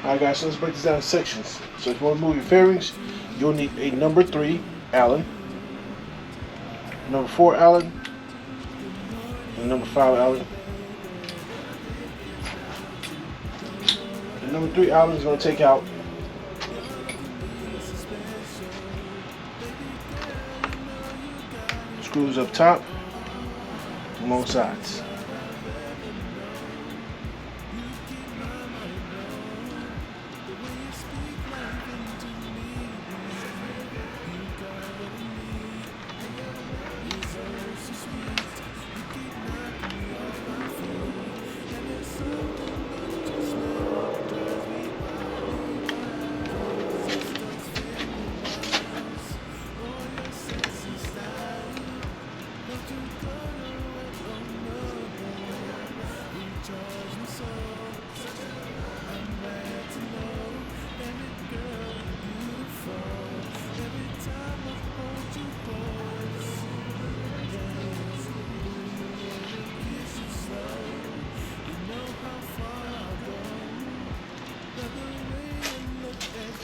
Alright guys, so let's break this down in sections. So if you want to move your fairings, you'll need a number 3 Allen, number 4 Allen, and number 5 Allen. The number 3 Allen is going to take out screws up top and both sides.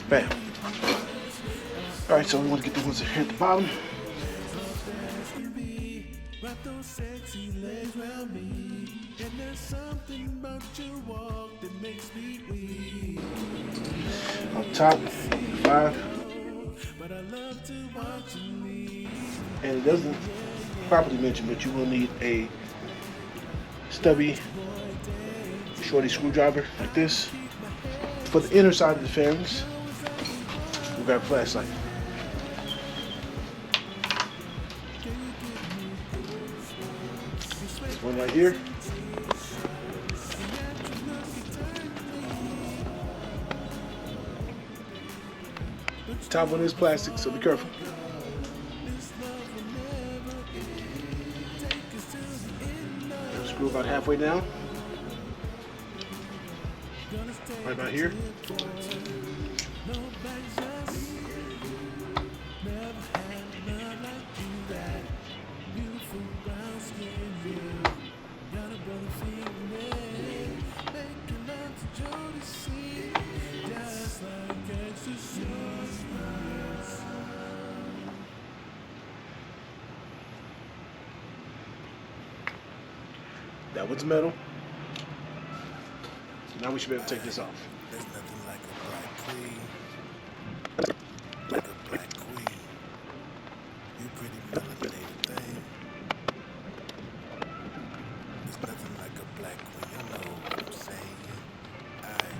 Bam. Alright, so we want to get the ones that here at the bottom. On top, 5. And it doesn't properly mention, but you will need a stubby, shorty screwdriver like this. For the inner side of the fairings, we got a flashlight. There's one right here. The top one is plastic, so be careful. Screw about halfway down. Right about here. That one's metal. Now we should be able to take this off. There's nothing like a black queen. Like a black queen. You pretty melanated thing. There's nothing like a black queen. You know what I'm saying? Aye.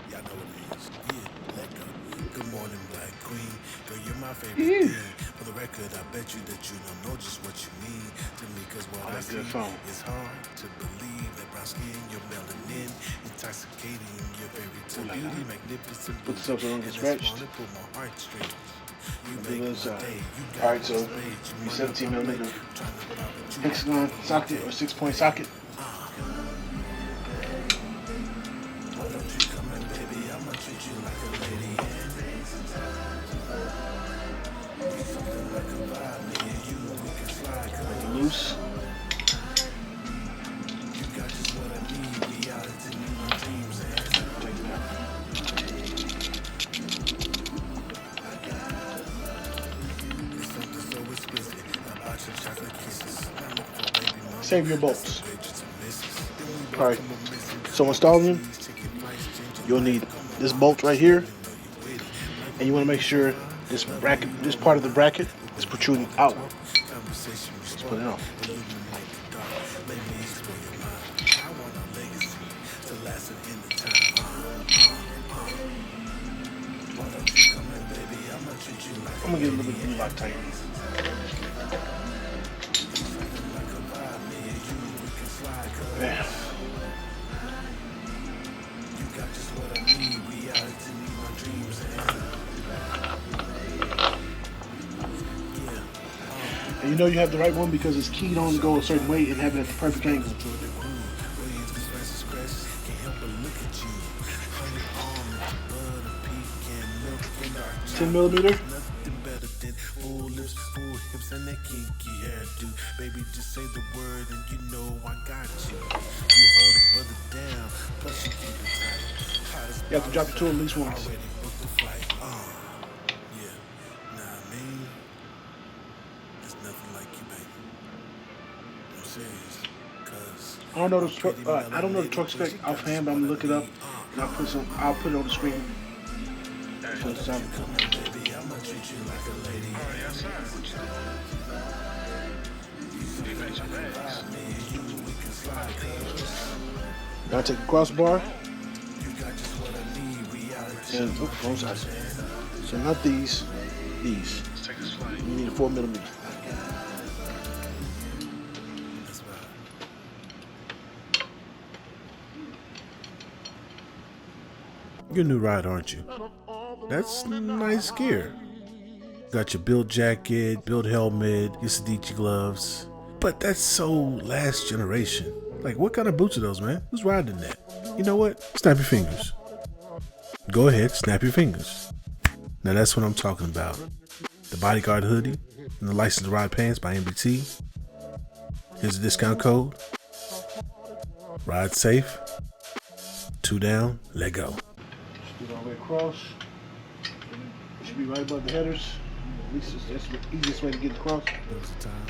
Y'all know what it is. Yeah, let go. Good morning, black queen. Girl, you're my favorite thing. For the record, I bet you that you don't know just what you mean to me. Cause what I see is hard to believe. That brown skin, your melanin, intoxicating, your very to beauty, magnificent. Put this up so I don't get scratched. Alright, so 17mm hexagon socket or 6-point socket. Loose. Save your bolts. Alright, so installing them, you'll need this bolt right here, and you want to make sure this bracket, this part of the bracket is protruding outward. Let's put it on. I'm gonna get a little bit of lock tight. Bam. And you know you have the right one because it's keyed on to go a certain way and have it at the perfect angle. 10mm. And that kinky hairdo, baby, just say the word and you know I got you. You hold a brother down You have to drop the tool at least once. Yeah, nah, I mean, there's nothing like you, baby. I'm serious, cause my pretty I don't know the melanated, truck but spec you got offhand, just but I'm what gonna I look it up need. and I'll put it on the screen. So it's time. Come on, baby, I'ma treat you like a lady. Oh, yes, sir. What you doing? You got your bags. Me and you, we can slide, cause Now take the crossbar you got just what I need. Reality. and wrong side. So not these, these. Let's take this flight. You need a 4mm. That's right. You're a new ride, aren't you? That's nice gear. Got your build jacket, build helmet, your Sedici gloves. But that's so last generation. Like, what kind of boots are those, man? Who's riding that? You know what? Snap your fingers. Go ahead, snap your fingers. Now that's what I'm talking about. The bodyguard hoodie and the licensed ride pants by MBT. Here's a discount code. Ride safe. 2 down, let go. Get all the way across. It should be right above the headers. At least that's the easiest way to get across. There was a time,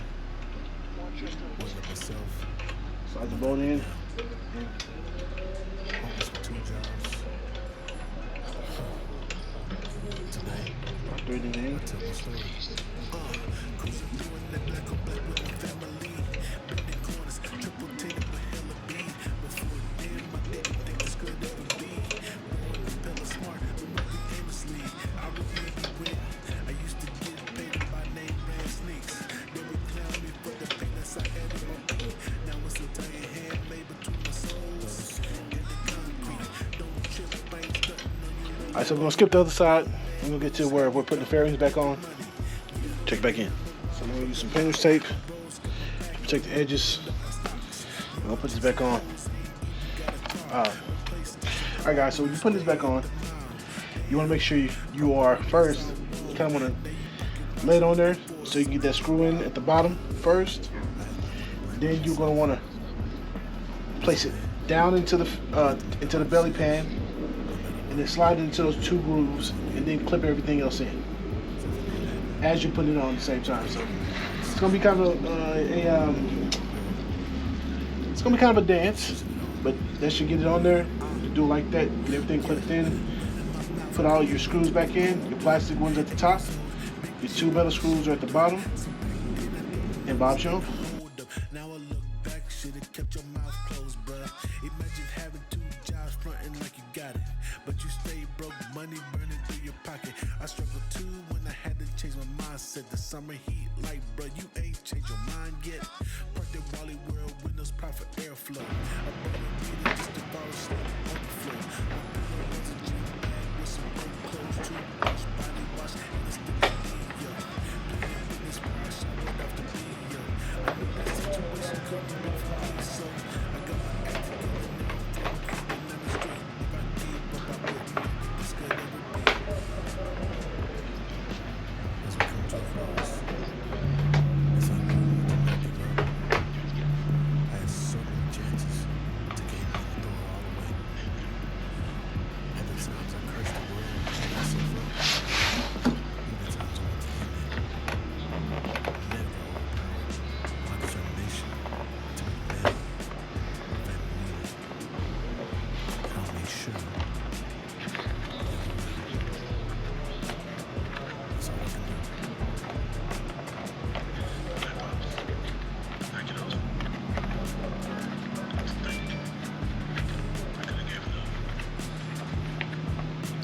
wasn't it myself, Slide the bolt in. almost with 2 jobs. Today, Throw it in. I tell my story. Cruising through in that black on black with my family. Bending corners, triple tated with hella beat. Before then, I didn't think this could ever be. Born and hella smart, but working aimlessly. I was maybe with. I used to get paid by name brand sneaks. They would clown me for the payments I had in my feet. Now it's Italian handmade between my soles and the concrete. Don't trip, I ain't stunting on you. Alright, so we're gonna skip the other side. We're gonna get to where we're putting the fairings back on. Check back in. So I'm gonna use some painter's tape to protect the edges. I'm gonna put this back on. Alright guys, so when you put this back on, you wanna make sure you are first, you kinda wanna lay it on there so you can get that screw in at the bottom first. Then you're gonna wanna place it down into the belly pan and then slide it into those 2 grooves and then clip everything else in as you're putting it on at the same time. So it's gonna be kind of it's gonna be kind of a dance, but that should get it on there. You do it like that, get everything clipped in. Put all your screws back in, your plastic ones at the top, your 2 metal screws are at the bottom, and Bob's your uncle. Now I look back, should've kept your mouth closed, bruh. Imagine having 2 jobs fronting like you got it, but you stay broke, money burning through your pocket. I struggled too when I had to change my mindset. The summer heat, like, bruh, you ain't changed your mind yet. Parked at Wally World, windows proud for airflow. I bought a meeting just to borrow slow on the floor. My pillow was a gym bag with some old clothes, toothbrush, body wash, and a stick of yo. Playing fitness bar, showered off the video. I knew that situation couldn't be for me, so I got my act together now. I'm creeping down the street. If I did, but I wouldn't. This could ever be. As we come to a close, as I knew to not give up, I had so many chances to gain my door all the way. And the times I cursed the world and myself up, and the times I went to end it. Never overpowered my determination to make men my family leaders. And I'll make sure you're ready. That's all I can do. Thank you, those. Thank you. I could have gave it up.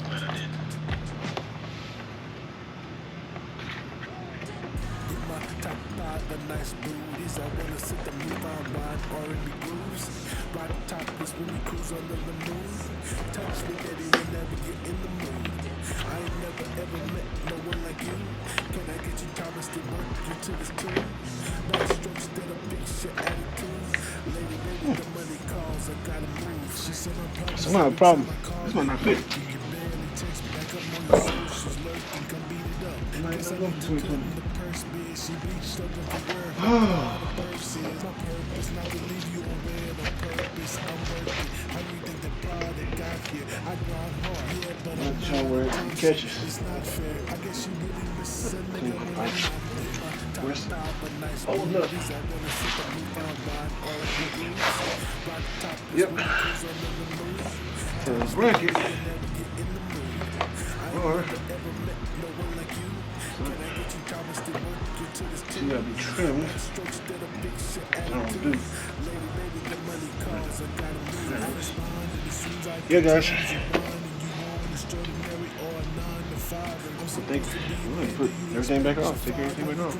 Glad I did. With my top 5, the nice booties. I wanna sit the move on ride R&B grooves. Ride the top is when we cruise under the moon. Touch spaghetti whenever you're in the mood. I ain't never ever met no one like you. Can I get you Thomas to work you to this tune? Nice strokes that a picture attitude. Lady, baby, the money calls. I gotta move. She said I'm proud. So I have a problem. This might not fit. You can barely text back up on your socials. Lurking, come beat it up. Cause I need to cut the purse bid. She reached up and for work. The purse is my purpose, not to leave you on red on purpose. I'm worth it. How you think the pride that God Not sure where it catches. Where's hold up? Yep. The bracket. Or you gotta be trimmed. I don't do. Yeah, guys. I'm gonna put everything back off. Take everything back off.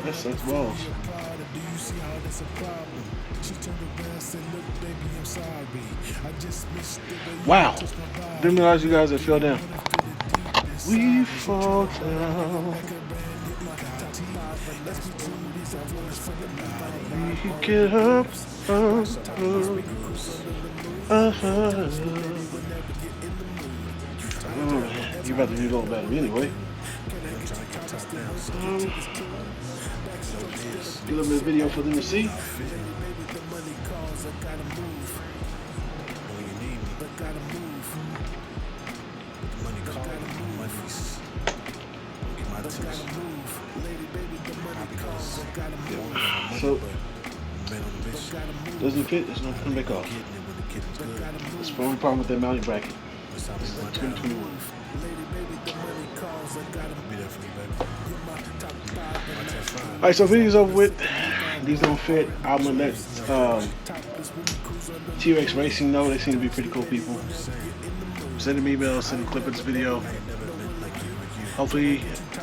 That sucks balls. Wow. Didn't realize you guys had fell down. We fall down. We get up. You're about to do a little better anyway. Get a little bit of video for them to see. So, doesn't fit, it's not coming back off. That's the only problem with that mounting bracket. This is like 2021. Alright, so video's over with. These don't fit. I'm gonna let TRex Racing know. They seem to be pretty cool people. Send them emails, send them a clip of this video. Hopefully,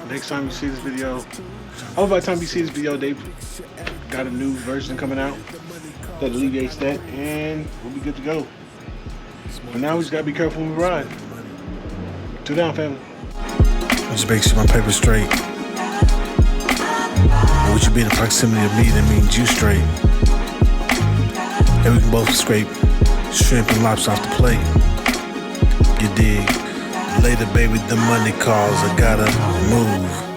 next time you see this video, hopefully by the time you see this video, they've got a new version coming out that alleviates that, and we'll be good to go. But now we just gotta be careful when we ride. 2 down, family. Just make sure my paper's straight. And with you being in proximity of me, that means you straight. And we can both scrape shrimp and lobster off the plate. You dig? Later, baby, the money calls. I gotta move.